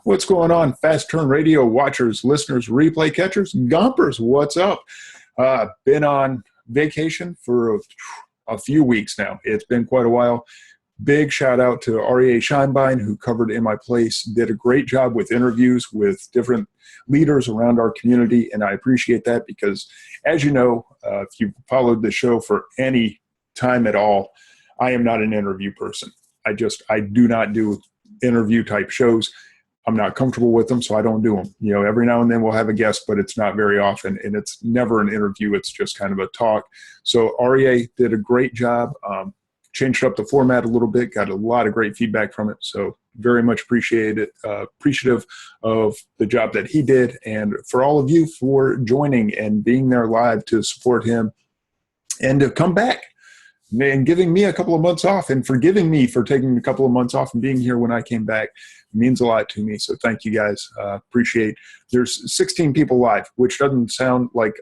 What's going on, Fast Turn Radio watchers, listeners, replay catchers, gompers? What's up? Been on vacation for a few weeks now. It's been quite a while. Big shout out to REA Scheinbein, who covered In My Place, did a great job with interviews with different leaders around our community, and I appreciate that because, as you know, if you've followed the show for any time at all, I am not an interview person. I do not do interview type shows. I'm not comfortable with them, so I don't do them. You know, every now and then we'll have a guest, but it's not very often, and it's never an interview. It's just kind of a talk. So REA did a great job. Changed up the format a little bit, got a lot of great feedback from it. So very much appreciative of the job that he did. And for all of you for joining and being there live to support him and to come back and giving me a couple of months off and forgiving me for taking a couple of months off and being here when I came back means a lot to me. So thank you guys. Appreciate. There's 16 people live, which doesn't sound like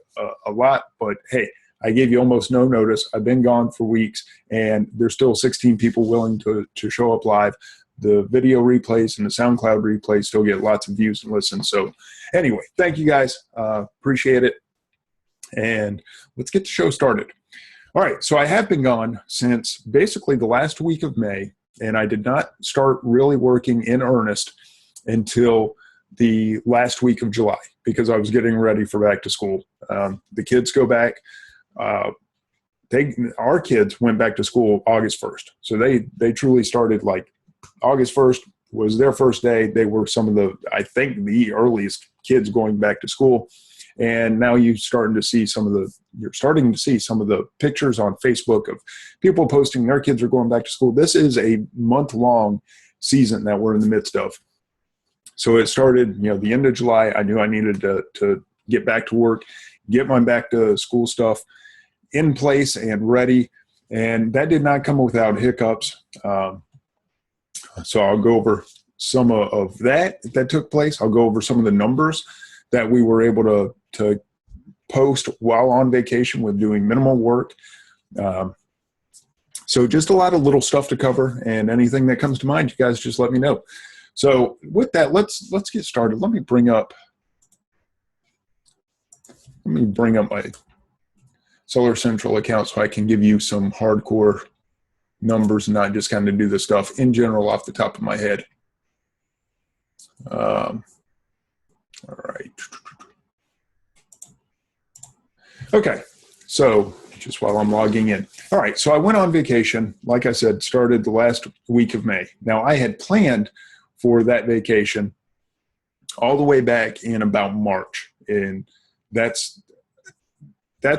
a lot, but hey, I gave you almost no notice. I've been gone for weeks, and there's still 16 people willing to show up live. The video replays and the SoundCloud replays still get lots of views and listens. So anyway, thank you guys. Appreciate it. And let's get the show started. All right, so I have been gone since basically the last week of May, and I did not start really working in earnest until the last week of July because I was getting ready for back to school. The kids go back. Our kids went back to school August 1st. So they truly started like August 1st was their first day. They were some of the earliest kids going back to school. And now you're starting to see some of the pictures on Facebook of people posting their kids are going back to school. This is a month-long season that we're in the midst of. So it started, the end of July. I knew I needed to get back to work, get my back to school stuff in place and ready. And that did not come without hiccups. So I'll go over some of that took place. I'll go over some of the numbers that we were able to post while on vacation with doing minimal work. So just a lot of little stuff to cover, and anything that comes to mind, you guys just let me know. So with that, let's get started. Let me bring up my Solar Central account so I can give you some hardcore numbers and not just kind of do the stuff in general off the top of my head. All right. Okay, so just while I'm logging in. All right, so I went on vacation, like I said, started the last week of May. Now, I had planned for that vacation all the way back in about March, and that's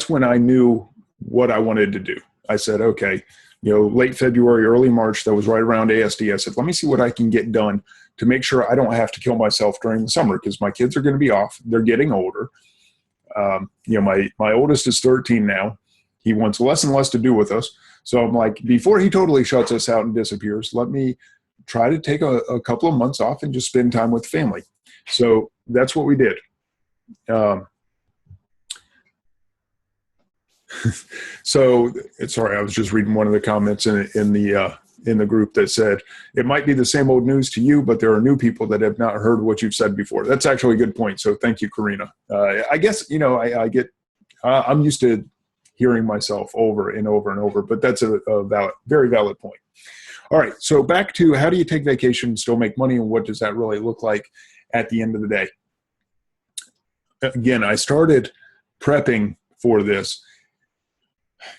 when I knew what I wanted to do. I said, okay, late February, early March, that was right around ASD. I said, let me see what I can get done to make sure I don't have to kill myself during the summer because my kids are going to be off. They're getting older. My oldest is 13 now. He wants less and less to do with us. So I'm like, before he totally shuts us out and disappears, let me try to take a couple of months off and just spend time with family. So that's what we did. So sorry, I was just reading one of the comments in the group that said, it might be the same old news to you, but there are new people that have not heard what you've said before. That's actually a good point. So thank you, Karina. I guess, I'm used to hearing myself over and over and over, but that's a very valid point. All right. So back to how do you take vacation and still make money, and what does that really look like at the end of the day? Again, I started prepping for this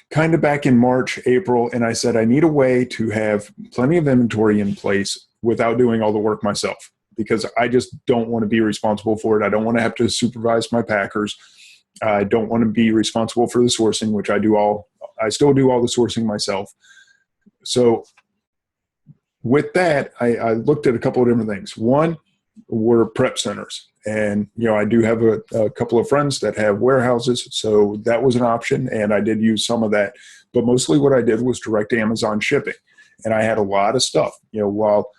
kind of back in March, April, and I said, I need a way to have plenty of inventory in place without doing all the work myself, because I just don't want to be responsible for it. I don't want to have to supervise my packers. I don't want to be responsible for the sourcing, which I still do all the sourcing myself. So with that, I looked at a couple of different things. One were prep centers. And, I do have a couple of friends that have warehouses, so that was an option, and I did use some of that. But mostly what I did was direct Amazon shipping, and I had a lot of stuff. While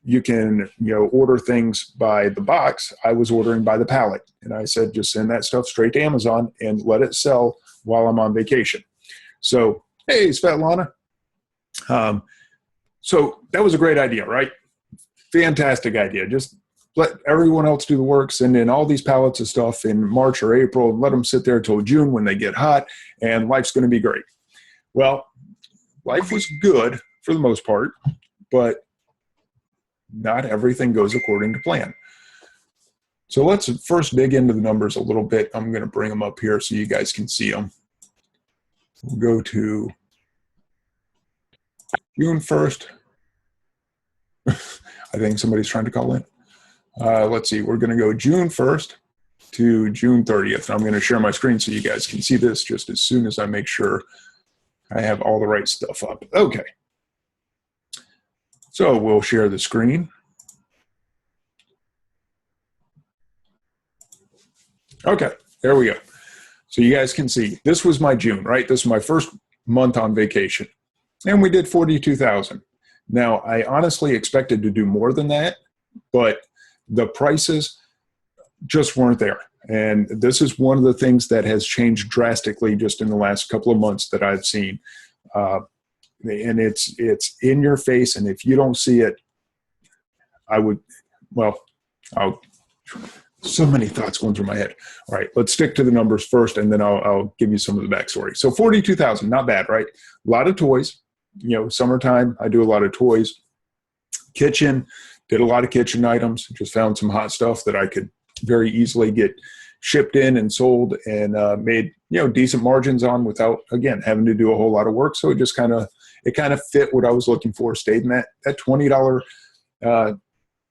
you can, order things by the box, I was ordering by the pallet. And I said, just send that stuff straight to Amazon and let it sell while I'm on vacation. So, hey, Svetlana. So that was a great idea, right? fantastic idea. Just let everyone else do the work, send in all these pallets of stuff in March or April, and let them sit there till June when they get hot, and life's going to be great. Well, life was good for the most part, but not everything goes according to plan. So let's first dig into the numbers a little bit. I'm going to bring them up here so you guys can see them. We'll go to June 1st. I think somebody's trying to call in. Let's see. We're going to go June 1st to June 30th. I'm going to share my screen so you guys can see this just as soon as I make sure I have all the right stuff up. Okay. So we'll share the screen. Okay, there we go. So you guys can see, this was my June, right? This is my first month on vacation. And we did 42,000. Now, I honestly expected to do more than that, but the prices just weren't there. And this is one of the things that has changed drastically just in the last couple of months that I've seen. And it's in your face. And if you don't see it, so many thoughts going through my head. All right, let's stick to the numbers first, and then I'll give you some of the backstory. So 42,000, not bad, right? A lot of toys. You know, summertime, I do a lot of toys. Kitchen, did a lot of kitchen items. Just found some hot stuff that I could very easily get shipped in and sold, and made, you know, decent margins on without, again, having to do a whole lot of work. So it just kind of fit what I was looking for. Stayed in that $20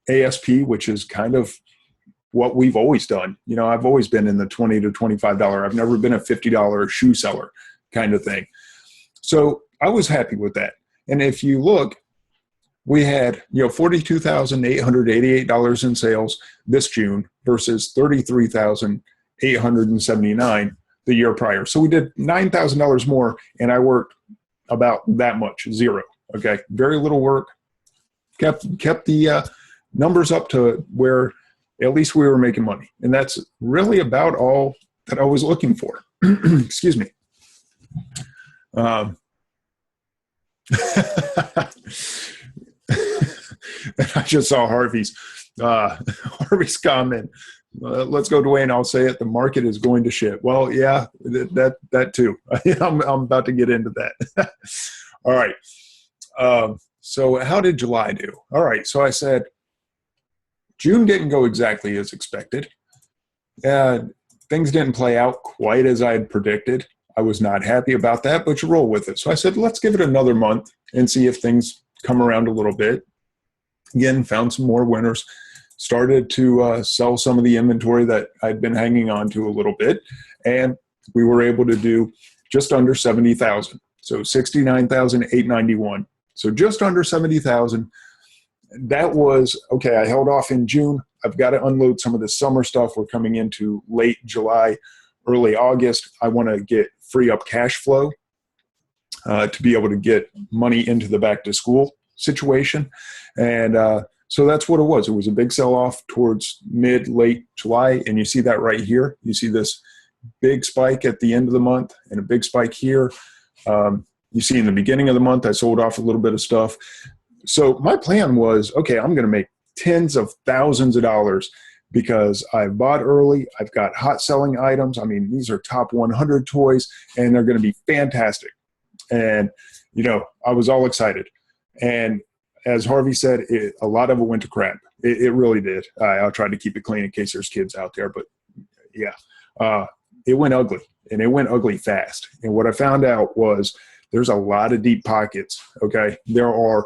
ASP, which is kind of what we've always done. You know, I've always been in the $20 to $25. I've never been a $50 shoe seller kind of thing. So I was happy with that. And if you look, we had, you know, $42,888 in sales this June versus $33,879 the year prior. So we did $9,000 more, and I worked about that much, zero. Okay, very little work. Kept the numbers up to where at least we were making money. And that's really about all that I was looking for. Excuse me. I just saw Harvey's comment. Let's go, Dwayne. I'll say it. The market is going to shit. Well, yeah, that too. I'm about to get into that. All right. So how did July do? All right. So I said, June didn't go exactly as expected. Things didn't play out quite as I had predicted. I was not happy about that, but you roll with it. So I said, let's give it another month and see if things come around a little bit. Again, found some more winners. Started to sell some of the inventory that I'd been hanging on to a little bit. And we were able to do just under 70,000. So 69,891. So just under 70,000. That was, okay, I held off in June. I've got to unload some of the summer stuff. We're coming into late July, early August. I want to free up cash flow to be able to get money into the back to school situation. And so that's what it was. It was a big sell-off towards late July. And you see that right here. You see this big spike at the end of the month and a big spike here. You see in the beginning of the month, I sold off a little bit of stuff. So my plan was, okay, I'm going to make tens of thousands of dollars because I bought early. I've got hot selling items. I mean, these are top 100 toys, and they're going to be fantastic. And, you know, I was all excited. And as Harvey said, a lot of it went to crap. It really did. I'll try to keep it clean in case there's kids out there. But, yeah, it went ugly, and it went ugly fast. And what I found out was there's a lot of deep pockets, okay? There are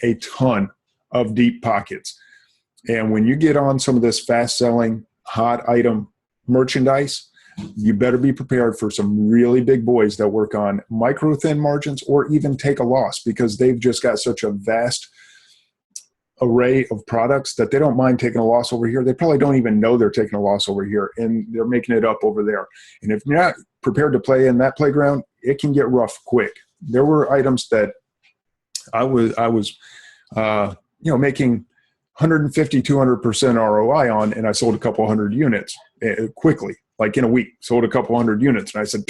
a ton of deep pockets. And when you get on some of this fast-selling, hot item merchandise, you better be prepared for some really big boys that work on micro-thin margins or even take a loss because they've just got such a vast array of products that they don't mind taking a loss over here. They probably don't even know they're taking a loss over here, and they're making it up over there. And if you're not prepared to play in that playground, it can get rough quick. There were items that I was making 150, 200% ROI on, and I sold a couple hundred units quickly, like in a week, sold a couple hundred units. And I said,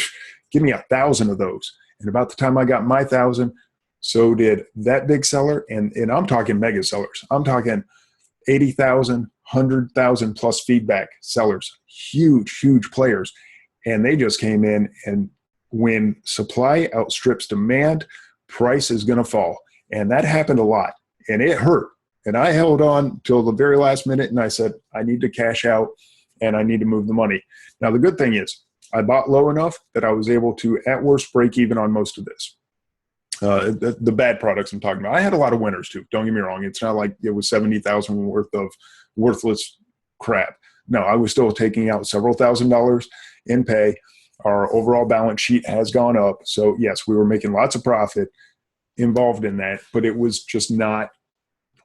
give me 1,000 of those. And about the time I got my 1,000, so did that big seller. And I'm talking mega sellers. I'm talking 80,000, 100,000 plus feedback sellers, huge, huge players. And they just came in, and when supply outstrips demand, price is going to fall. And that happened a lot, and it hurt. And I held on till the very last minute, and I said, I need to cash out and I need to move the money. Now, the good thing is I bought low enough that I was able to, at worst, break even on most of this. The bad products I'm talking about. I had a lot of winners too. Don't get me wrong. It's not like it was 70,000 worth of worthless crap. No, I was still taking out several $1,000s in pay. Our overall balance sheet has gone up. So yes, we were making lots of profit involved in that, but it was just not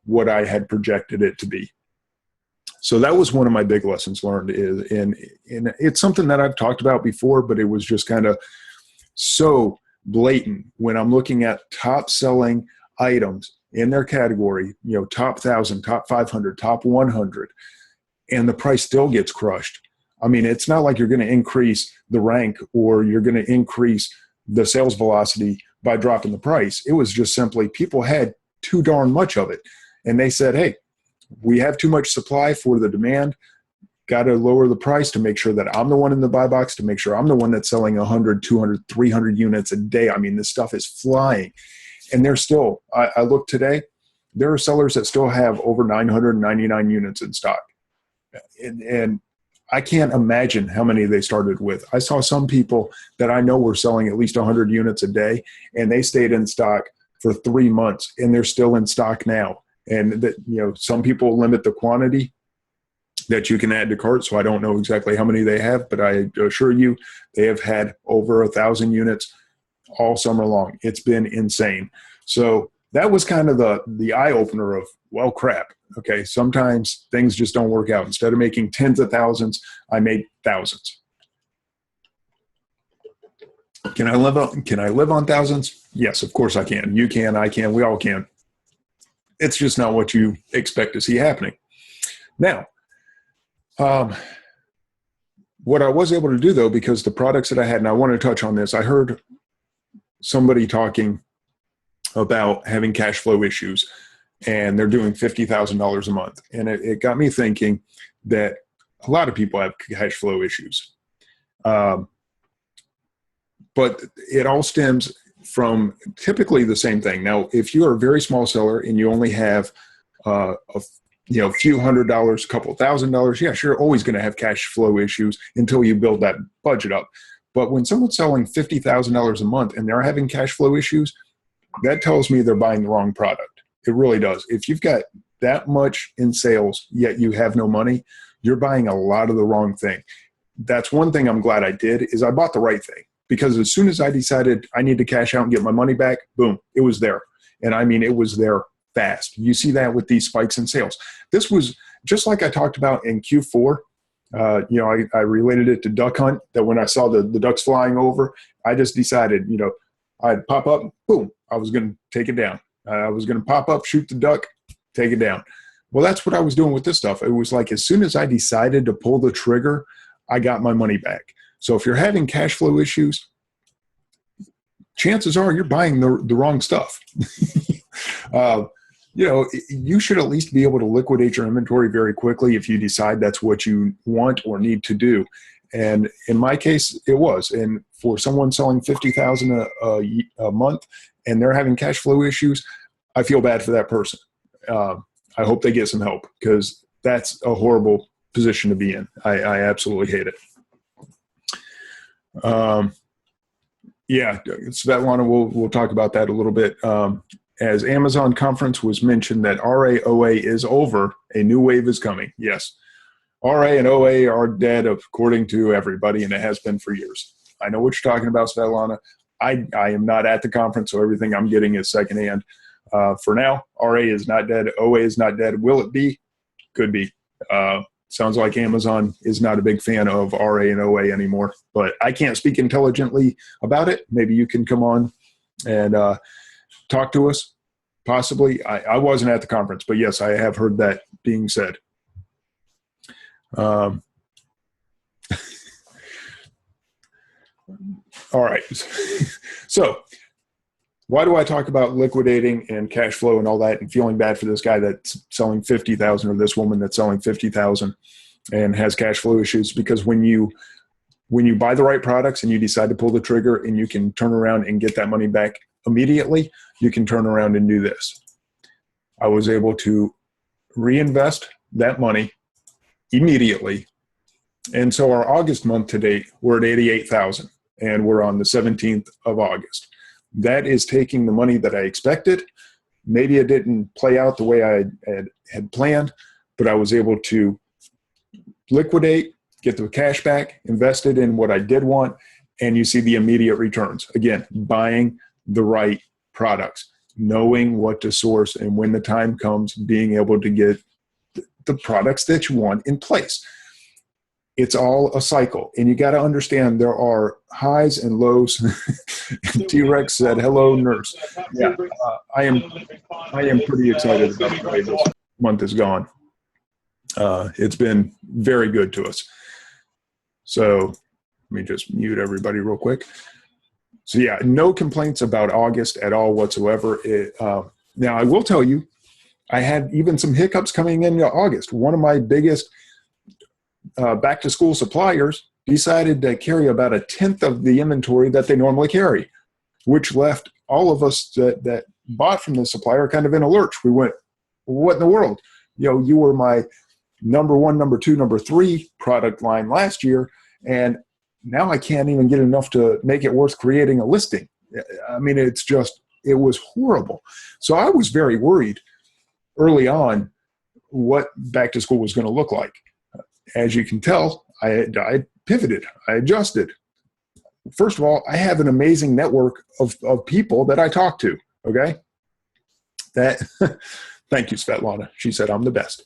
what I had projected it to be. So that was one of my big lessons learned, and it's something that I've talked about before, but it was just kind of so blatant when I'm looking at top selling items in their category, top 1,000, top 500, top 100, and the price still gets crushed. I mean, it's not like you're going to increase the rank or you're going to increase the sales velocity by dropping the price. It was just simply people had too darn much of it. And they said, hey, we have too much supply for the demand. Got to lower the price to make sure that I'm the one in the buy box, to make sure I'm the one that's selling 100, 200, 300 units a day. I mean, this stuff is flying. And there's still, I look today, there are sellers that still have over 999 units in stock. And I can't imagine how many they started with. I saw some people that I know were selling at least 100 units a day, and they stayed in stock for 3 months, and they're still in stock now. And that, some people limit the quantity that you can add to cart, so I don't know exactly how many they have, but I assure you they have had over 1,000 units all summer long. It's been insane. So that was kind of the eye-opener of, well, crap. Okay, sometimes things just don't work out. Instead of making tens of thousands, I made thousands. Can I live on thousands? Yes, of course I can. You can, I can, we all can. It's just not what you expect to see happening. Now, what I was able to do, though, because the products that I had, and I want to touch on this, I heard somebody talking about having cash flow issues, and they're doing $50,000 a month. And it got me thinking that a lot of people have cash flow issues. But it all stems from typically the same thing. Now, if you're a very small seller and you only have a few $100s, a couple $1,000s, yes, you're always going to have cash flow issues until you build that budget up. But when someone's selling $50,000 a month and they're having cash flow issues, that tells me they're buying the wrong product. It really does. If you've got that much in sales, yet you have no money, you're buying a lot of the wrong thing. That's one thing I'm glad I did, is I bought the right thing. Because as soon as I decided I need to cash out and get my money back, boom, it was there. And I mean, it was there fast. You see that with these spikes in sales. This was just like I talked about in Q4. I related it to duck hunt, that when I saw the ducks flying over, I just decided, I'd pop up, boom, I was going to take it down. I was going to pop up, shoot the duck, take it down. Well, that's what I was doing with this stuff. It was like as soon as I decided to pull the trigger, I got my money back. So if you're having cash flow issues, chances are you're buying the wrong stuff. You should at least be able to liquidate your inventory very quickly if you decide that's what you want or need to do. And in my case, it was. And for someone selling $50,000 a month and they're having cash flow issues, I feel bad for that person. I hope they get some help, because that's a horrible position to be in. I absolutely hate it. Svetlana, we'll talk about that a little bit. As Amazon conference was mentioned that RA/OA is over, a new wave is coming. Yes, RA and OA are dead according to everybody, and it has been for years. I know what you're talking about, Svetlana. I am not at the conference, so everything I'm getting is secondhand. For now, RA is not dead. OA is not dead. Will it be? Could be. Sounds like Amazon is not a big fan of RA and OA anymore, but I can't speak intelligently about it. Maybe you can come on and talk to us, possibly. I wasn't at the conference, but yes, I have heard that being said. All right. So why do I talk about liquidating and cash flow and all that and feeling bad for this guy that's selling 50,000 or this woman that's selling 50,000 and has cash flow issues? Because when you buy the right products and you decide to pull the trigger and you can turn around and get that money back immediately, you can turn around and do this. I was able to reinvest that money immediately. And so our August month to date, we're at 88,000 and we're on the 17th of August. That is taking the money that I expected. Maybe it didn't play out the way I had planned, but I was able to liquidate, get the cash back, invest it in what I did want, and you see the immediate returns. Again, buying the right products, knowing what to source, and when the time comes, being able to get the products that you want in place. It's all a cycle, and you got to understand there are highs and lows. T-Rex said, "Hello, nurse." Yeah, I am pretty excited about the way this month is gone. It's been very good to us. So let me just mute everybody real quick. So yeah, no complaints about August at all whatsoever. Now I will tell you, I had even some hiccups coming into August. One of my biggest back to school suppliers decided to carry about 1/10 of the inventory that they normally carry, which left all of us that bought from the supplier kind of in a lurch. We went, what in the world? You were my number 1, number 2, number 3 product line last year, and now I can't even get enough to make it worth creating a listing. I mean, it was horrible. So I was very worried early on what back to school was going to look like. As you can tell, I pivoted, I adjusted. First of all, I have an amazing network of people that I talk to, okay? Thank you, Svetlana. She said I'm the best,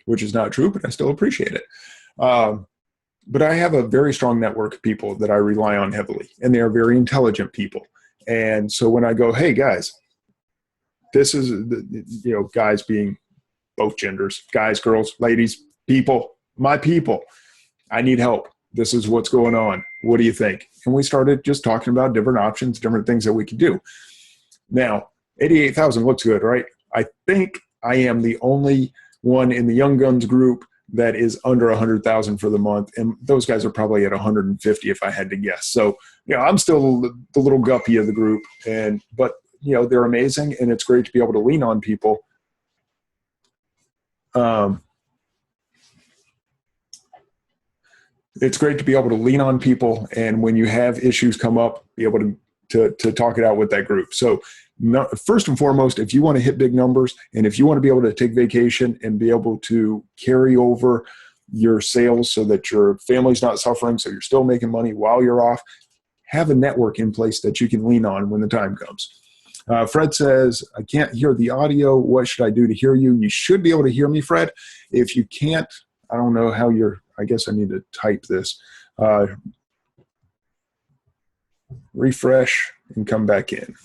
which is not true, but I still appreciate it. But I have a very strong network of people that I rely on heavily, and they are very intelligent people. And so when I go, hey, guys, this is, guys being both genders, guys, girls, ladies, people, my people, I need help. This is what's going on. What do you think? And we started just talking about different options, different things that we could do. Now, 88,000 looks good, right? I think I am the only one in the Young Guns group that is under 100,000 for the month. And those guys are probably at 150 if I had to guess. So, I'm still the little guppy of the group, but they're amazing, and it's great to be able to lean on people. It's great to be able to lean on people, and when you have issues come up, be able to talk it out with that group. So first and foremost, if you want to hit big numbers, and if you want to be able to take vacation and be able to carry over your sales so that your family's not suffering, so you're still making money while you're off, have a network in place that you can lean on when the time comes. Fred says, I can't hear the audio. What should I do to hear you? You should be able to hear me, Fred. If you can't, I don't know how I guess I need to type this. Refresh and come back in.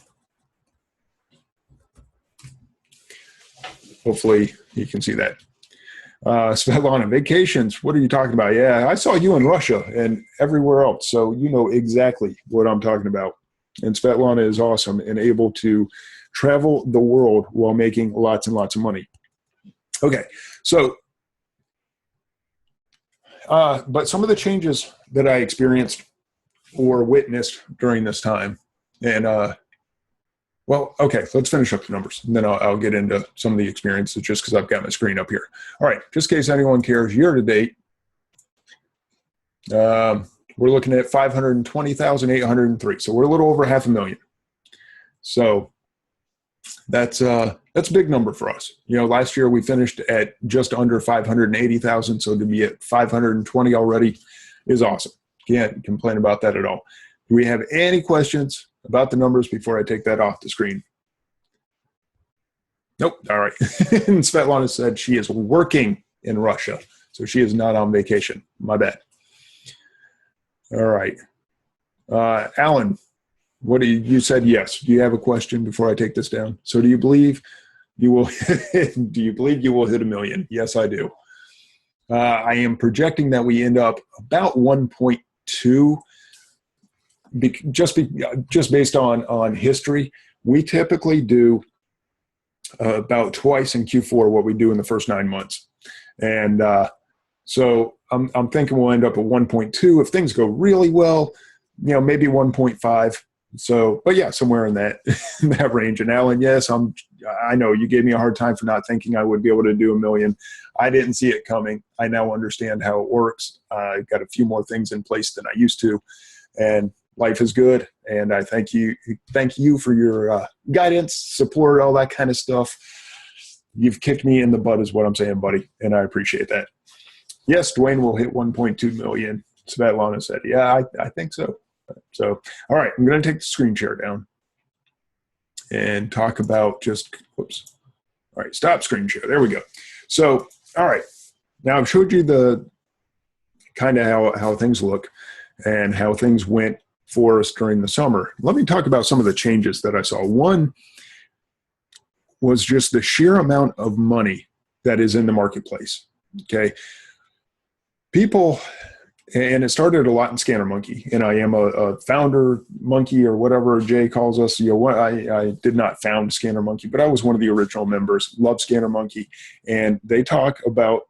Hopefully you can see that. Svetlana, vacations, what are you talking about? Yeah, I saw you in Russia and everywhere else, so you know exactly what I'm talking about. And Svetlana is awesome and able to travel the world while making lots and lots of money. Okay, so, but some of the changes that I experienced or witnessed during this time, and well, okay, let's finish up the numbers, and then I'll get into some of the experiences just because I've got my screen up here. All right, just in case anyone cares, year to date, we're looking at 520,803. So we're a little over 500,000. So that's a big number for us. Last year we finished at just under 580,000. So to be at 520 already is awesome. Can't complain about that at all. Do we have any questions about the numbers before I take that off the screen? Nope. All right. And Svetlana said she is working in Russia, so she is not on vacation. My bad. All right. Alan, you said yes. Do you have a question before I take this down? So do you believe you will hit 1 million? Yes, I do. I am projecting that we end up about 1.2 just based on history, we typically do about twice in Q4 what we do in the first 9 months. And so I'm thinking we'll end up at 1.2 if things go really well, maybe 1.5. So, but yeah, somewhere in that in that range. And Alan, yes, I know you gave me a hard time for not thinking I would be able to do 1 million. I didn't see it coming. I now understand how it works. I've got a few more things in place than I used to, and life is good. And I thank you for your guidance, support, all that kind of stuff. You've kicked me in the butt is what I'm saying, buddy. And I appreciate that. Yes, Dwayne will hit 1.2 million. Svetlana said, yeah, I think so. So, all right, I'm going to take the screen share down and talk about whoops. All right, stop screen share. There we go. So, all right, now I've showed you the kind of how things look and how things went for us during the summer. Let me talk about some of the changes that I saw. One was just the sheer amount of money that is in the marketplace, okay? People, and it started a lot in Scanner Monkey, and I am a founder monkey or whatever Jay calls us. I did not found Scanner Monkey, but I was one of the original members. Love Scanner Monkey, and they talk about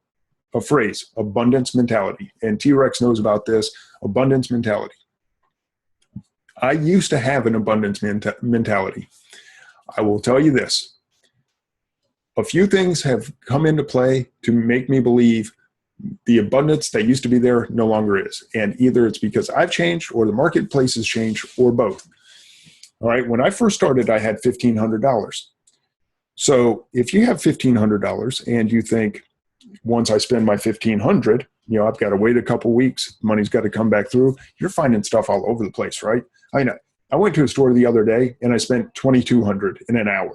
a phrase, abundance mentality, and T-Rex knows about this, abundance mentality. I used to have an abundance mentality. I will tell you this. A few things have come into play to make me believe the abundance that used to be there no longer is. And either it's because I've changed or the marketplace has changed or both. All right. When I first started, I had $1,500. So if you have $1,500 and you think once I spend my $1,500, I've got to wait a couple weeks, money's got to come back through. You're finding stuff all over the place, right? I went to a store the other day and I spent $2,200 in an hour.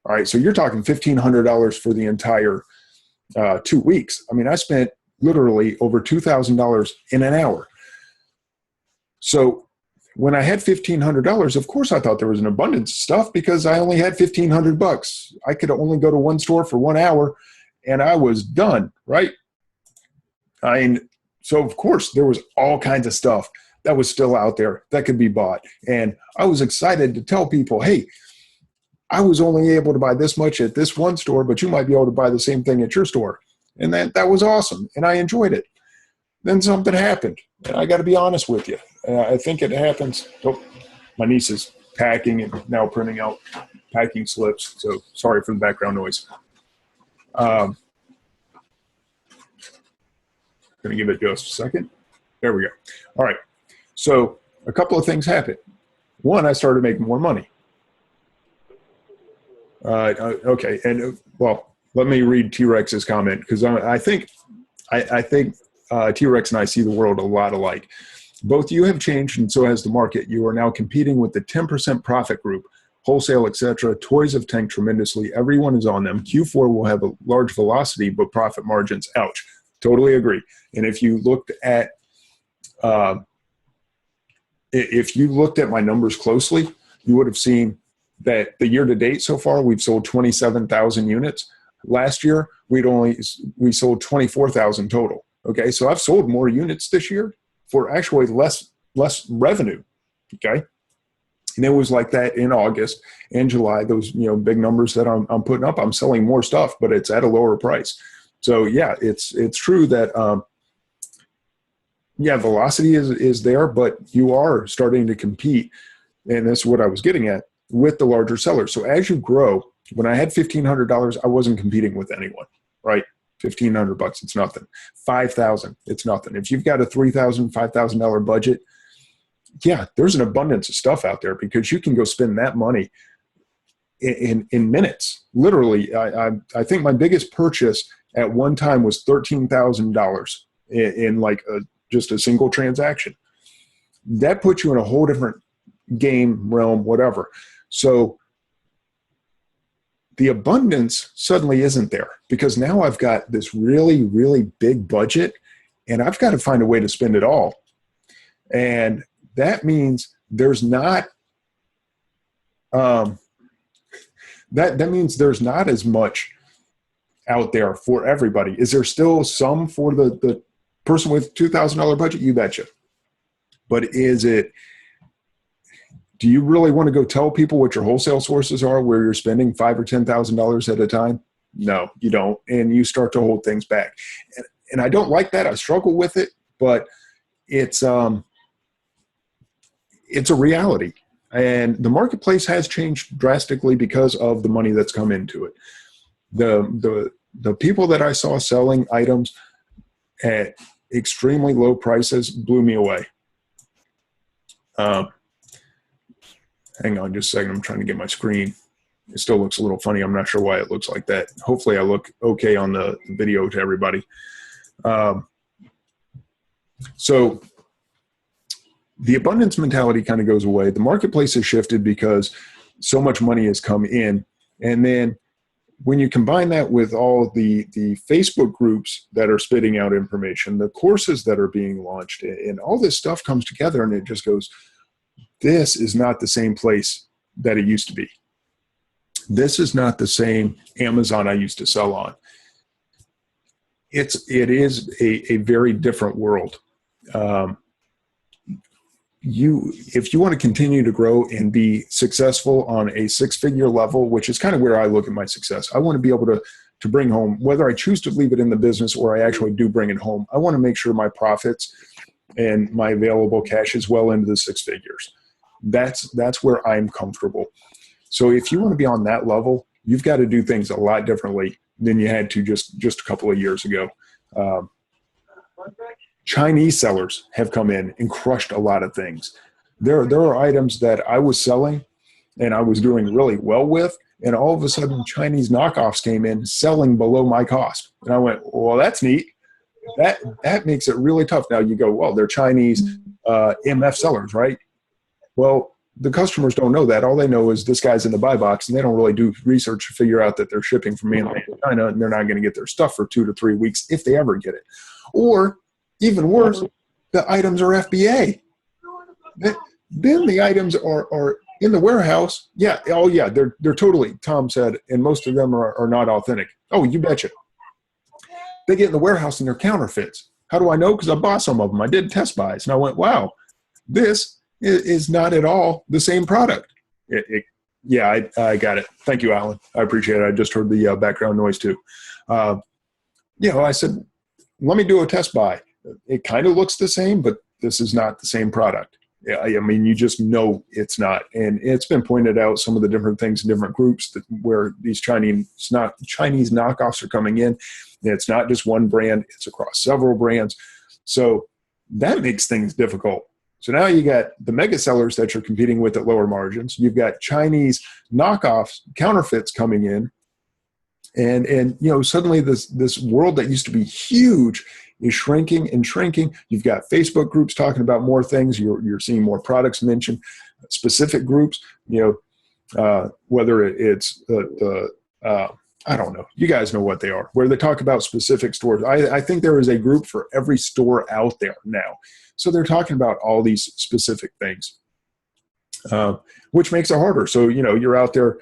All right. So you're talking $1,500 for the entire 2 weeks. I spent literally over $2,000 in an hour. So when I had $1,500, of course I thought there was an abundance of stuff because I only had $1,500. I could only go to one store for 1 hour and I was done, right? So of course there was all kinds of stuff that was still out there that could be bought. And I was excited to tell people, hey, I was only able to buy this much at this one store, but you might be able to buy the same thing at your store. And that was awesome. And I enjoyed it. Then something happened. And I got to be honest with you. I think it happens. Oh, my niece is packing and now printing out packing slips. So sorry for the background noise. Going to give it just a second. There we go. All right. So a couple of things happened. One, I started making more money. Okay. And let me read T-Rex's comment because I think T-Rex and I see the world a lot alike. Both you have changed and so has the market. You are now competing with the 10% profit group, wholesale, etc. Toys have tanked tremendously. Everyone is on them. Q4 will have a large velocity, but profit margins, ouch. Totally agree. And if you looked at my numbers closely, you would have seen that the year to date so far, we've sold 27,000 units. Last year, we sold 24,000 total. Okay, so I've sold more units this year for actually less revenue. Okay, and it was like that in August and July. Those big numbers that I'm putting up, I'm selling more stuff, but it's at a lower price. So yeah, it's true that velocity is there, but you are starting to compete, and that's what I was getting at, with the larger sellers. So as you grow, when I had $1,500, I wasn't competing with anyone, right? $1,500, it's nothing. $5,000, it's nothing. If you've got a $3,000, $5,000 budget, yeah, there's an abundance of stuff out there because you can go spend that money in minutes. Literally, I think my biggest purchase at one time was $13,000 in like just a single transaction. That puts you in a whole different game, realm, whatever. So the abundance suddenly isn't there because now I've got this really, really big budget and I've got to find a way to spend it all. And that means there's not, that means there's not as much out there for everybody. Is there still some for the person with $2,000 budget? You betcha. But is it Do you really want to go tell people what your wholesale sources are where you're spending $5,000 or $10,000 at a time? No, you don't. And you start to hold things back. And I don't like that. I struggle with it, but it's a reality. And the marketplace has changed drastically because of the money that's come into it. The people that I saw selling items at extremely low prices blew me away. Hang on just a second. I'm trying to get my screen. It still looks a little funny. I'm not sure why it looks like that. Hopefully I look okay on the video to everybody. So the abundance mentality kind of goes away. The marketplace has shifted because so much money has come in. And then when you combine that with all the Facebook groups that are spitting out information, the courses that are being launched, and all this stuff comes together, and it just goes, this is not the same place that it used to be. This is not the same Amazon I used to sell on. It is a very different world. If you want to continue to grow and be successful on a six-figure level, which is kind of where I look at my success, I want to be able to bring home, whether I choose to leave it in the business or I actually do bring it home, I want to make sure my profits and my available cash is well into the six figures. That's where I'm comfortable. So if you want to be on that level, you've got to do things a lot differently than you had to just a couple of years ago. Chinese sellers have come in and crushed a lot of things. There are items that I was selling and I was doing really well with, and all of a sudden Chinese knockoffs came in selling below my cost. And I went, well, that's neat. That makes it really tough. Now you go, well, they're Chinese MF sellers, right? Well, the customers don't know that. All they know is this guy's in the buy box, and they don't really do research to figure out that they're shipping from mainland China, and they're not going to get their stuff for 2 to 3 weeks if they ever get it. Or even worse, the items are FBA. Then the items are in the warehouse. Yeah, oh yeah, they're totally, Tom said, and most of them are not authentic. Oh, you betcha. They get in the warehouse and they're counterfeits. How do I know? Because I bought some of them. I did test buys, and I went, wow, this is not at all the same product. Yeah, I got it. Thank you, Alan. I appreciate it. I just heard the background noise too. I said, let me do a test buy. It kind of looks the same, but this is not the same product. I mean, you just know it's not. And it's been pointed out some of the different things in different groups where these Chinese knockoffs are coming in. And it's not just one brand, it's across several brands. So that makes things difficult. So now you got the mega sellers that you're competing with at lower margins. You've got Chinese knockoffs, counterfeits coming in. And suddenly this world that used to be huge is shrinking and shrinking. You've got Facebook groups talking about more things. You're seeing more products mentioned, specific groups, whether it's I don't know. You guys know what they are, where they talk about specific stores. I think there is a group for every store out there now. So they're talking about all these specific things, which makes it harder. So, you're out there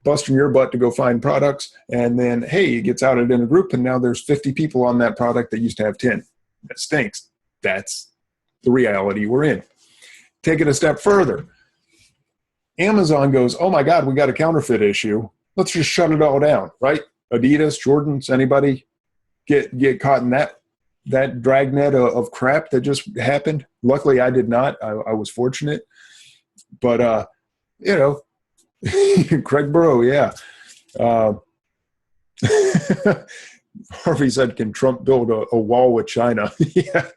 busting your butt to go find products, and then, hey, it gets outed in a group, and now there's 50 people on that product that used to have 10. That stinks. That's the reality we're in. Take it a step further. Amazon goes, oh my God, we got a counterfeit issue. Let's just shut it all down, right? Adidas, Jordans, anybody get caught in that dragnet of crap that just happened? Luckily, I did not. I was fortunate. But, Craig Burrow, yeah. Harvey said, can Trump build a wall with China? Yeah.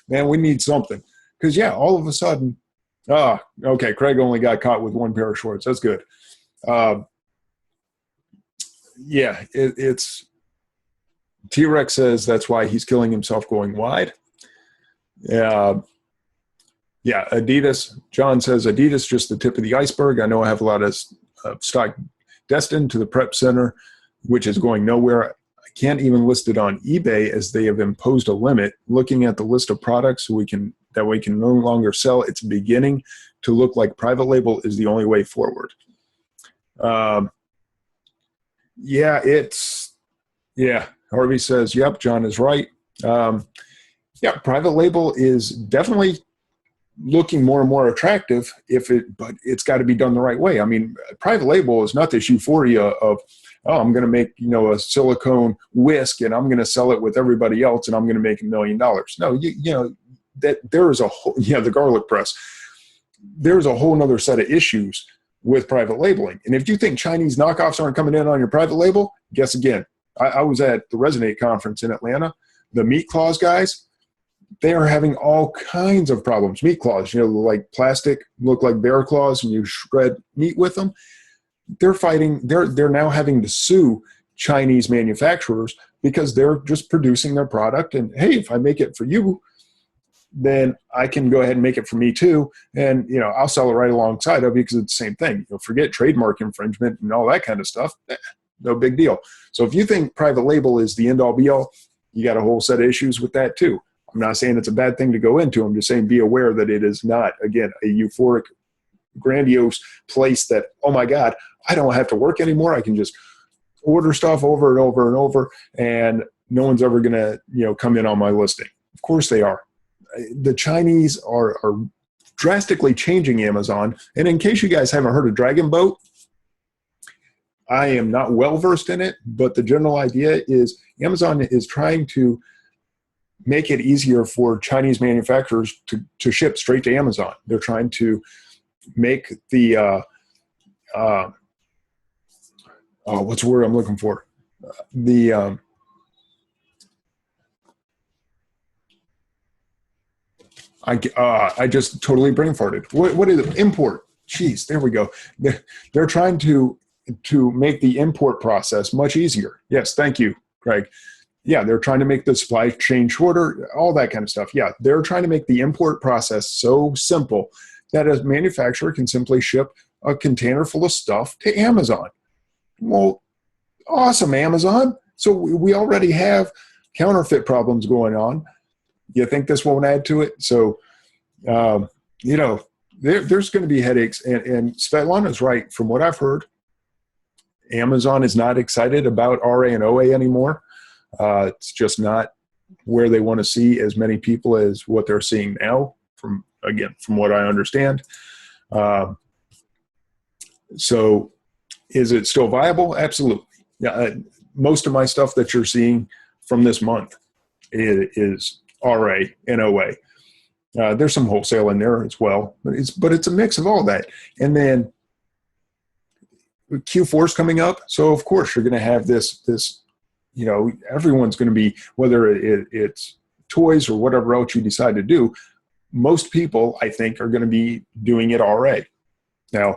Man, we need something. Because, all of a sudden, okay, Craig only got caught with one pair of shorts. That's good. It's T-Rex says that's why he's killing himself going wide. Adidas. John says Adidas just the tip of the iceberg. I know I have a lot of stock destined to the prep center, which is going nowhere. I can't even list it on eBay as they have imposed a limit. Looking at the list of products we can no longer sell, it's beginning to look like private label is the only way forward. Harvey says, yep, John is right. Private label is definitely looking more and more attractive but it's got to be done the right way. I mean, private label is not this euphoria of, oh, I'm going to make, a silicone whisk and I'm going to sell it with everybody else and I'm going to make $1 million. No, that there is a whole, the garlic press. There's a whole nother set of issues with private labeling. And if you think Chinese knockoffs aren't coming in on your private label, guess again. I was at the Resonate conference in Atlanta. The Meat Claws guys, they are having all kinds of problems. Meat claws, like plastic, look like bear claws, and you shred meat with them. They're fighting. They're now having to sue Chinese manufacturers because they're just producing their product. And hey, if I make it for you, then I can go ahead and make it for me too. And, I'll sell it right alongside of you because it's the same thing. Forget trademark infringement and all that kind of stuff. No big deal. So if you think private label is the end all be all, you got a whole set of issues with that too. I'm not saying it's a bad thing to go into. I'm just saying be aware that it is not, again, a euphoric, grandiose place that, oh my God, I don't have to work anymore. I can just order stuff over and over and over, and no one's ever going to, come in on my listing. Of course they are. The Chinese are drastically changing Amazon. And in case you guys haven't heard of Dragon Boat, I am not well versed in it, but the general idea is Amazon is trying to make it easier for Chinese manufacturers to ship straight to Amazon. They're trying to make the what's the word I'm looking for? I just totally brain farted. What is it? Import? Jeez, there we go. They're trying to make the import process much easier. Yes, thank you, Craig. Yeah, they're trying to make the supply chain shorter, all that kind of stuff. Yeah, they're trying to make the import process so simple that a manufacturer can simply ship a container full of stuff to Amazon. Well, awesome, Amazon. So we already have counterfeit problems going on. You think this won't add to it? So, there's going to be headaches. And Svetlana's right. From what I've heard, Amazon is not excited about RA and OA anymore. It's just not where they want to see as many people as what they're seeing now, from what I understand. So is it still viable? Absolutely. Yeah. Most of my stuff that you're seeing from this month is RA and OA. There's some wholesale in there as well, but it's a mix of all that. And then Q4 is coming up. So of course you're going to have this, everyone's going to be, whether it's toys or whatever else you decide to do, most people, I think, are going to be doing it RA. Now,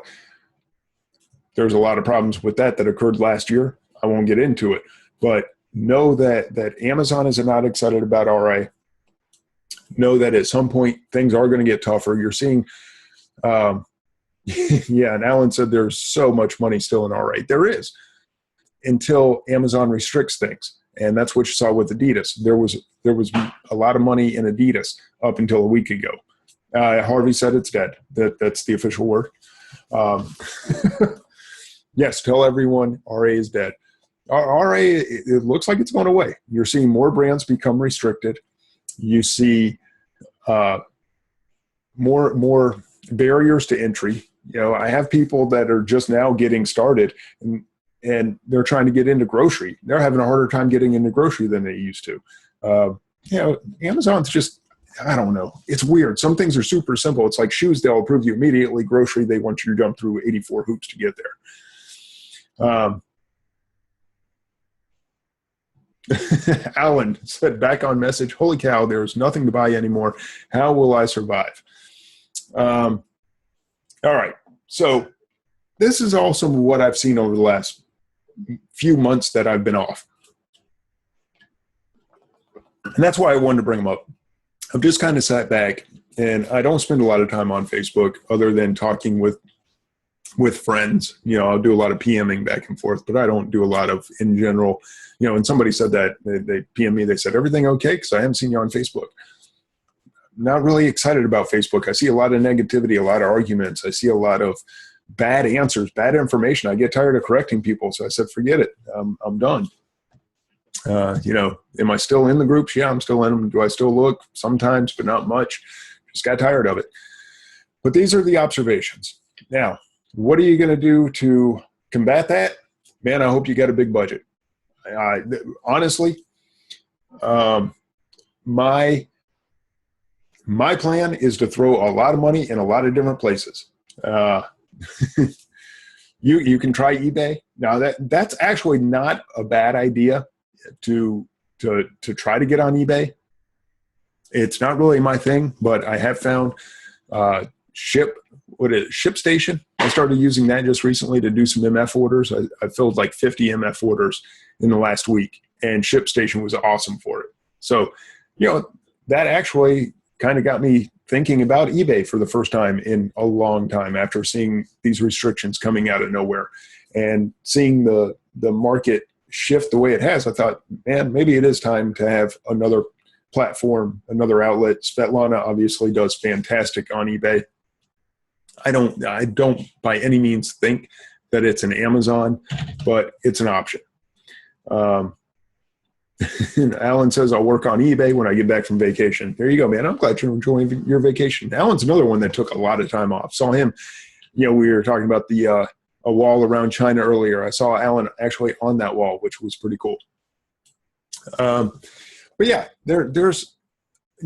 there's a lot of problems with that occurred last year. I won't get into it, but know that Amazon is not excited about RA. Know that at some point things are going to get tougher. You're seeing, yeah, and Alan said there's so much money still in RA. There is, until Amazon restricts things. And that's what you saw with Adidas. There was a lot of money in Adidas up until a week ago. Harvey said it's dead. That's the official word. Yes, tell everyone RA is dead. RA, it looks like it's going away. You're seeing more brands become restricted. You see more barriers to entry. I have people that are just now getting started, and they're trying to get into grocery. They're having a harder time getting into grocery than they used to. Amazon's just, I don't know. It's weird. Some things are super simple. It's like shoes, they'll approve you immediately. Grocery, they want you to jump through 84 hoops to get there. Alan said, back on message, holy cow, there's nothing to buy anymore. How will I survive? All right. So this is also what I've seen over the last few months that I've been off. And that's why I wanted to bring them up. I've just kind of sat back, and I don't spend a lot of time on Facebook other than talking with friends. I'll do a lot of PMing back and forth, but I don't do a lot of, in general, and somebody said that, they PM me, they said, everything okay? Because I haven't seen you on Facebook. Not really excited about Facebook. I see a lot of negativity, a lot of arguments. I see a lot of bad answers, bad information. I get tired of correcting people. So I said, forget it. I'm done. Am I still in the groups? Yeah, I'm still in them. Do I still look? Sometimes, but not much. Just got tired of it. But these are the observations. Now, what are you going to do to combat that? Man, I hope you got a big budget. Honestly, my plan is to throw a lot of money in a lot of different places. You can try eBay. Now that's actually not a bad idea to try to get on eBay. It's not really my thing, but I have found ShipStation. I started using that just recently to do some MF orders. I filled like 50 MF orders in the last week, and ShipStation was awesome for it. So, that actually kind of got me thinking about eBay for the first time in a long time after seeing these restrictions coming out of nowhere and seeing the market shift the way it has. I thought, man, maybe it is time to have another platform, another outlet. Svetlana obviously does fantastic on eBay. I don't by any means think that it's an Amazon, but it's an option. Alan says, I'll work on eBay when I get back from vacation. There you go, man. I'm glad you're enjoying your vacation. Alan's another one that took a lot of time off. Saw him, we were talking about a wall around China earlier. I saw Alan actually on that wall, which was pretty cool. But yeah, there's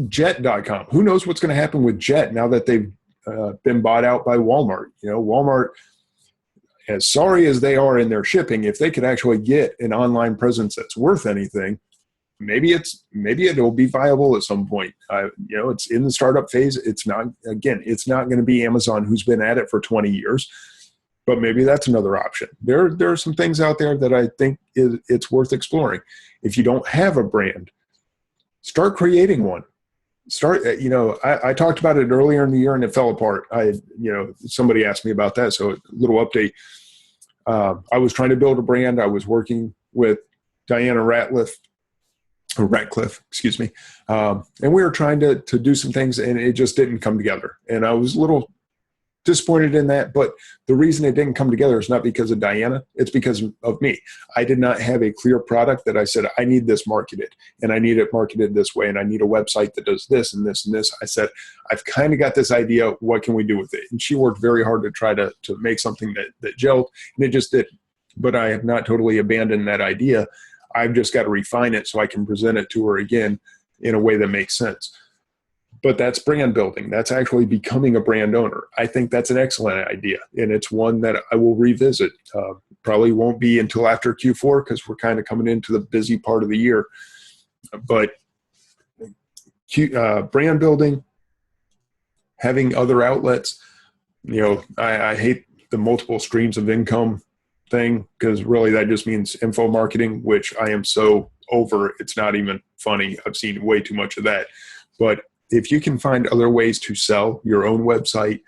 Jet.com. Who knows what's going to happen with Jet now that they've been bought out by Walmart. Walmart, as sorry as they are in their shipping, if they could actually get an online presence that's worth anything, maybe it'll be viable at some point. It's in the startup phase. It's not going to be Amazon, who's been at it for 20 years, but maybe that's another option. There are some things out there that I think it's worth exploring. If you don't have a brand, start creating one. I talked about it earlier in the year and it fell apart. Somebody asked me about that. So a little update. I was trying to build a brand. I was working with Diana Ratcliffe, excuse me. And we were trying to do some things and it just didn't come together. And I was a little disappointed in that, but the reason it didn't come together is not because of Diana, it's because of me. I did not have a clear product that I said, I need this marketed, and I need it marketed this way, and I need a website that does this and this and this. I said, I've kind of got this idea, what can we do with it? And she worked very hard to try to make something that gelled, and it just didn't. But I have not totally abandoned that idea. I've just got to refine it so I can present it to her again in a way that makes sense. But that's brand building. That's actually becoming a brand owner. I think that's an excellent idea, and it's one that I will revisit. Probably won't be until after Q4 because we're kind of coming into the busy part of the year. But brand building, having other outlets, I hate the multiple streams of income thing because really that just means info marketing, which I am so over. It's not even funny. I've seen way too much of that. But if you can find other ways to sell your own website,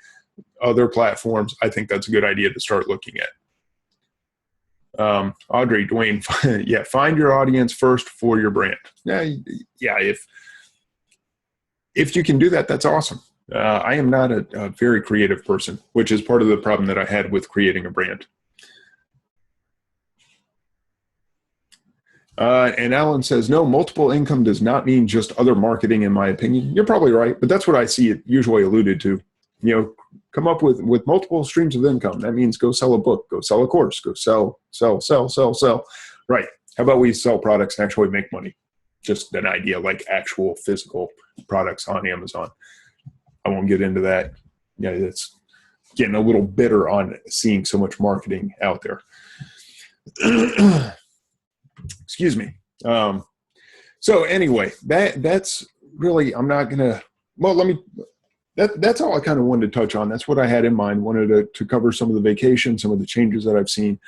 other platforms, I think that's a good idea to start looking at. Audrey, Dwayne, yeah, find your audience first for your brand. Yeah, if you can do that, that's awesome. I am not a very creative person, which is part of the problem that I had with creating a brand. And Alan says, no, multiple income does not mean just other marketing, in my opinion. You're probably right, but that's what I see it usually alluded to. Come up with multiple streams of income. That means go sell a book, go sell a course, go sell. Right. How about we sell products and actually make money? Just an idea, like actual physical products on Amazon. I won't get into that. Yeah, it's getting a little bitter on seeing so much marketing out there. Excuse me. So anyway, that's really, I'm not going to, that's all I kind of wanted to touch on. That's what I had in mind. Wanted to cover some of the vacation, some of the changes that I've seen.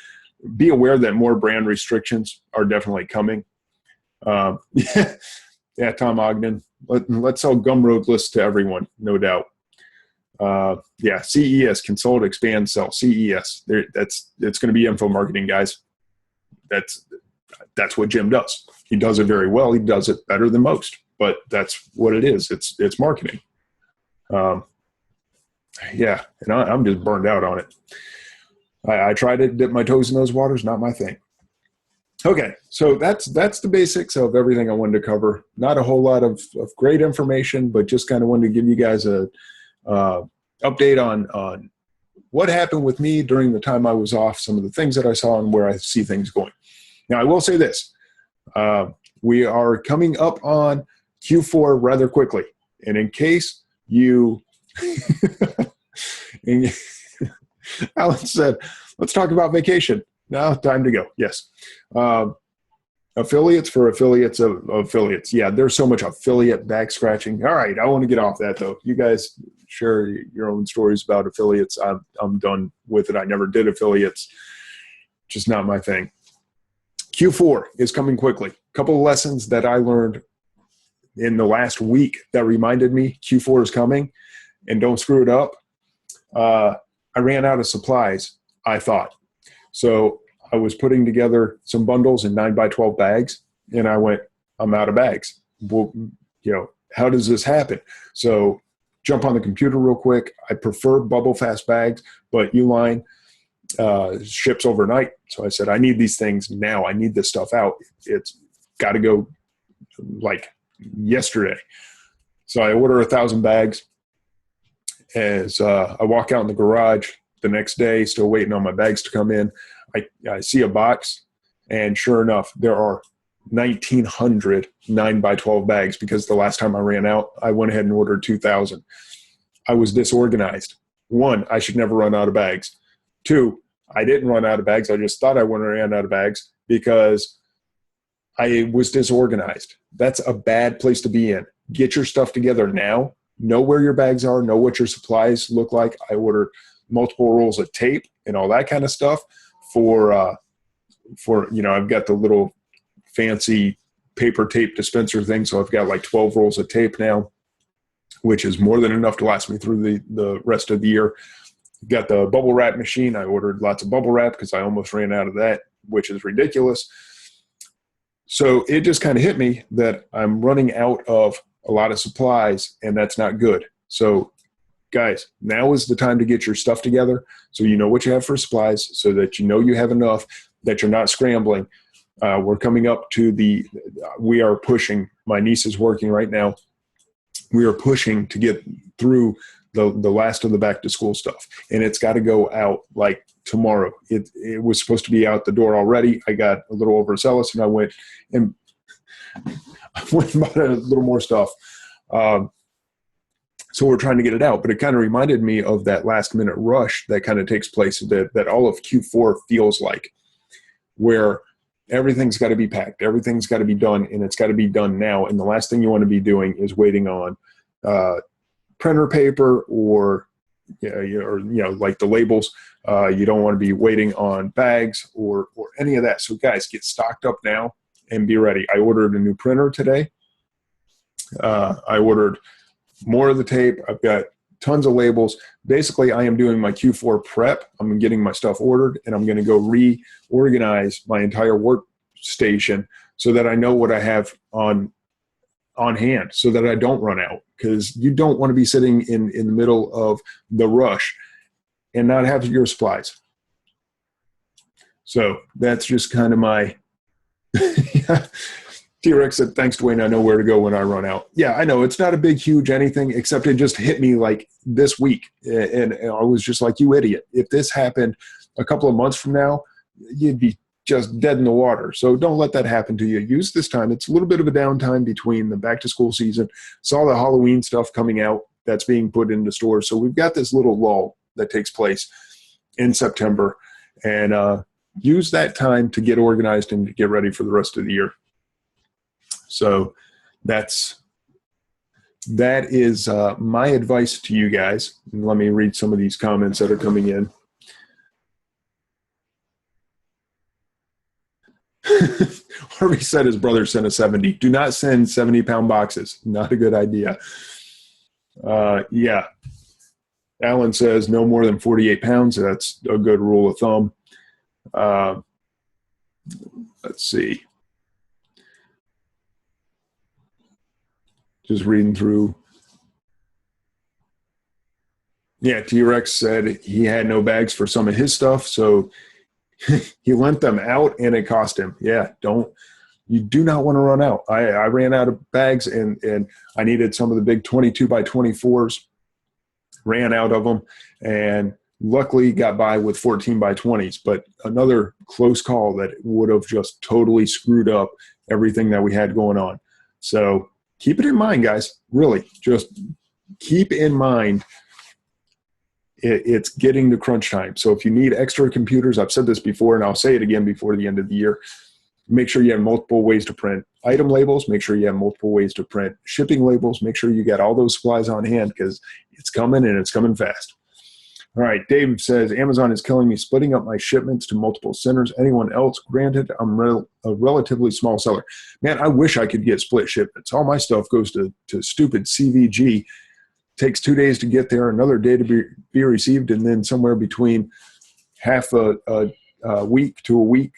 Be aware that more brand restrictions are definitely coming. Yeah, Tom Ogden. Let's sell Gumroad lists to everyone, no doubt. Yeah, CES, consult, expand, sell. CES. It's going to be info marketing, guys. That's what Jim does. He does it very well. He does it better than most, but that's what it is. It's marketing. Yeah, and I'm just burned out on it. I tried to dip my toes in those waters, not my thing. Okay, so that's the basics of everything I wanted to cover. Not a whole lot of great information, but just kind of wanted to give you guys a update on what happened with me during the time I was off, some of the things that I saw, and where I see things going. Now, I will say this. We are coming up on Q4 rather quickly. And in case you Alan said, let's talk about vacation. Now, time to go. Yes. Affiliates for affiliates of affiliates. Yeah, there's so much affiliate back scratching. All right, I want to get off that, though. You guys share your own stories about affiliates. I'm done with it. I never did affiliates. Just not my thing. Q4 is coming quickly. A couple of lessons that I learned in the last week that reminded me Q4 is coming, and don't screw it up. I ran out of supplies, I thought. So I was putting together some bundles in 9x12 bags, and I went, I'm out of bags. Well, how does this happen? So jump on the computer real quick. I prefer Bubble Fast bags, but Uline ships overnight. So I said, I need these things now. I need this stuff out. It's got to go like yesterday. So I order 1,000 bags. As I walk out in the garage the next day, still waiting on my bags to come in, I see a box, and sure enough, there are 1,900 9x12 bags, because the last time I ran out, I went ahead and ordered 2,000. I was disorganized. 1, I should never run out of bags. 2, I didn't run out of bags. I just thought I ran out of bags because I was disorganized. That's a bad place to be in. Get your stuff together now. Know where your bags are. Know what your supplies look like. I ordered multiple rolls of tape and all that kind of stuff for I've got the little fancy paper tape dispenser thing. So I've got like 12 rolls of tape now, which is more than enough to last me through the rest of the year. Got the bubble wrap machine. I ordered lots of bubble wrap because I almost ran out of that, which is ridiculous. So it just kind of hit me that I'm running out of a lot of supplies, and that's not good. So guys, now is the time to get your stuff together so you know what you have for supplies, so that you know you have enough, that you're not scrambling. We're coming up to we are pushing, my niece is working right now. We are pushing to get through the last of the back to school stuff, and it's got to go out like tomorrow. It was supposed to be out the door already. I got a little overzealous, and I went and bought a little more stuff. So we're trying to get it out, but it kind of reminded me of that last minute rush that kind of takes place that all of Q4 feels like, where everything's got to be packed, everything's got to be done, and it's got to be done now. And the last thing you want to be doing is waiting on printer paper or like the labels. You don't want to be waiting on bags or any of that. So guys, get stocked up now and be ready. I ordered a new printer today. I ordered more of the tape. I've got tons of labels. Basically, I am doing my Q4 prep. I'm getting my stuff ordered, and I'm going to go reorganize my entire workstation so that I know what I have on hand, so that I don't run out, because you don't want to be sitting in the middle of the rush and not have your supplies. So that's just kind of my T-Rex said, thanks, Dwayne. I know where to go when I run out. Yeah, I know. It's not a big, huge anything, except it just hit me like this week. And I was just like, you idiot. If this happened a couple of months from now, you'd be just dead in the water. So don't let that happen to you. Use this time. It's a little bit of a downtime between the back-to-school season. Saw the Halloween stuff coming out that's being put into stores. So we've got this little lull that takes place in September. And use that time to get organized and to get ready for the rest of the year. So that is my advice to you guys. And let me read some of these comments that are coming in. Harvey said his brother sent a 70. Do not send 70-pound boxes. Not a good idea. Yeah. Alan says no more than 48 pounds. That's a good rule of thumb. Let's see. Just reading through. Yeah, T-Rex said he had no bags for some of his stuff, so He lent them out and it cost him. Yeah, you do not want to run out. I ran out of bags and I needed some of the big 22 by 24s, ran out of them, and luckily got by with 14 by 20s. But another close call that would have just totally screwed up everything that we had going on. So keep it in mind, guys. Really, just keep in mind it's getting to crunch time. So if you need extra computers, I've said this before and I'll say it again before the end of the year, make sure you have multiple ways to print. Item labels, make sure you have multiple ways to print. Shipping labels, make sure you got all those supplies on hand because it's coming and it's coming fast. All right, Dave says, Amazon is killing me, splitting up my shipments to multiple centers. Anyone else? Granted, I'm a relatively small seller. Man, I wish I could get split shipments. All my stuff goes to stupid CVG. Takes 2 days to get there, another day to be received, and then somewhere between half a week to a week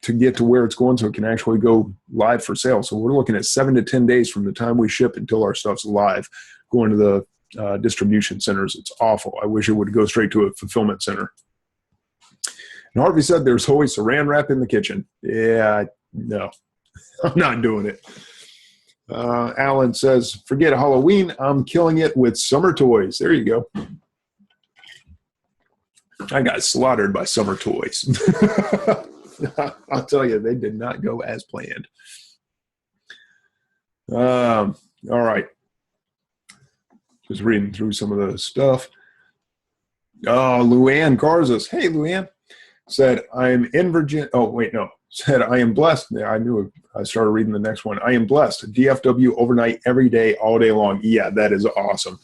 to get to where it's going so it can actually go live for sale. So we're looking at 7 to 10 days from the time we ship until our stuff's live going to the distribution centers. It's awful. I wish it would go straight to a fulfillment center. And Harvey said there's always saran wrap in the kitchen. Yeah, no, I'm not doing it. Alan says, forget Halloween. I'm killing it with summer toys. There you go. I got slaughtered by summer toys. I'll tell you, they did not go as planned. All right. Just reading through some of the stuff. Oh, Luann Garzas. Hey, Luann. Said, I'm in Virginia. Oh, wait, no. Said, I am blessed. Yeah, I knew it. I started reading the next one. I am blessed. DFW overnight every day, all day long. Yeah, that is awesome.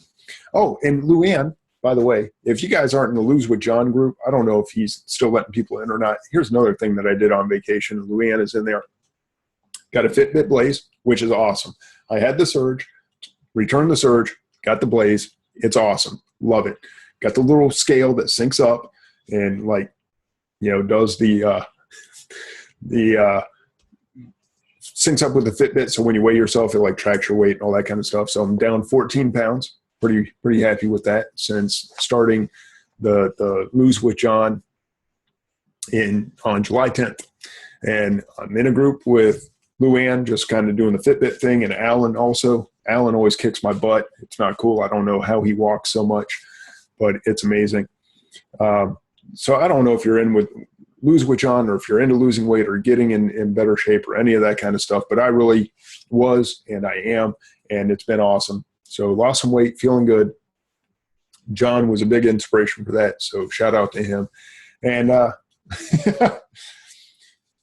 Oh, and Luann, by the way, if you guys aren't in the Lose with John group, I don't know if he's still letting people in or not. Here's another thing that I did on vacation. Luann is in there. Got a Fitbit Blaze, which is awesome. I had the Surge, returned the Surge, got the Blaze. It's awesome. Love it. Got the little scale that syncs up and does the syncs up with the Fitbit, so when you weigh yourself, it tracks your weight and all that kind of stuff. So I'm down 14 pounds. Pretty happy with that since starting the Lose with John on July 10th. And I'm in a group with Luann, just kind of doing the Fitbit thing, and Alan also. Alan always kicks my butt. It's not cool. I don't know how he walks so much, but it's amazing. So I don't know if you're in with Lose with John or if you're into losing weight or getting in better shape or any of that kind of stuff, but I really was and I am, and it's been awesome. So lost some weight, feeling good. John was a big inspiration for that, so shout out to him. And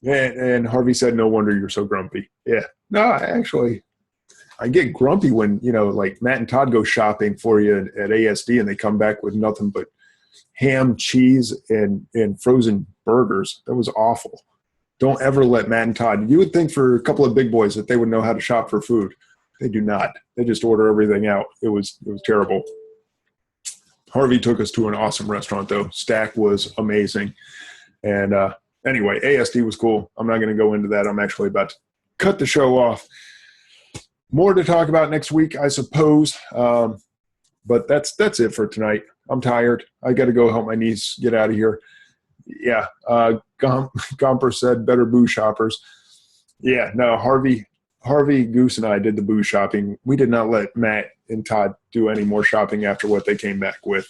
and Harvey said, no wonder you're so grumpy. Yeah. No, I get grumpy when, Matt and Todd go shopping for you at ASD and they come back with nothing but ham, cheese, and frozen burgers. That was awful. Don't ever let Matt and Todd. You would think for a couple of big boys that they would know how to shop for food. They do not. They just order everything out. It was terrible. Harvey took us to an awesome restaurant, though. Stack was amazing. And anyway, ASD was cool. I'm not going to go into that. I'm actually about to cut the show off. More to talk about next week, I suppose. But that's it for tonight. I'm tired. I got to go help my niece get out of here. Yeah. Gomper said better booze shoppers. Yeah. No, Harvey, Goose, and I did the booze shopping. We did not let Matt and Todd do any more shopping after what they came back with.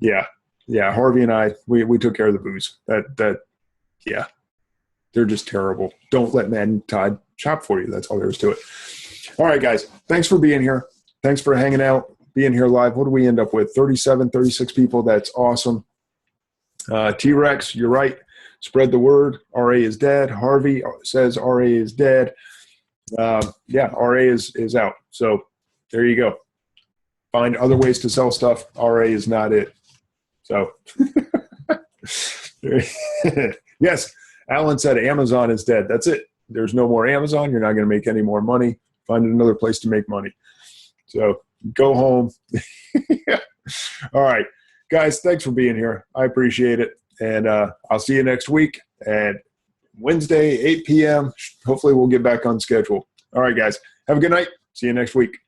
Yeah. Yeah. Harvey and I, we took care of the booze. Yeah. They're just terrible. Don't let Matt and Todd shop for you. That's all there is to it. All right, guys. Thanks for being here. Thanks for hanging out, being here live. What do we end up with? 37, 36 people. That's awesome. T-Rex, you're right. Spread the word. RA is dead. Harvey says RA is dead. Yeah, RA is out. So there you go. Find other ways to sell stuff. RA is not it. So yes, Alan said Amazon is dead. That's it. There's no more Amazon. You're not going to make any more money. Find another place to make money. So go home. Yeah. All right, guys, thanks for being here. I appreciate it. And I'll see you next week at Wednesday, 8 p.m. Hopefully we'll get back on schedule. All right, guys, have a good night. See you next week.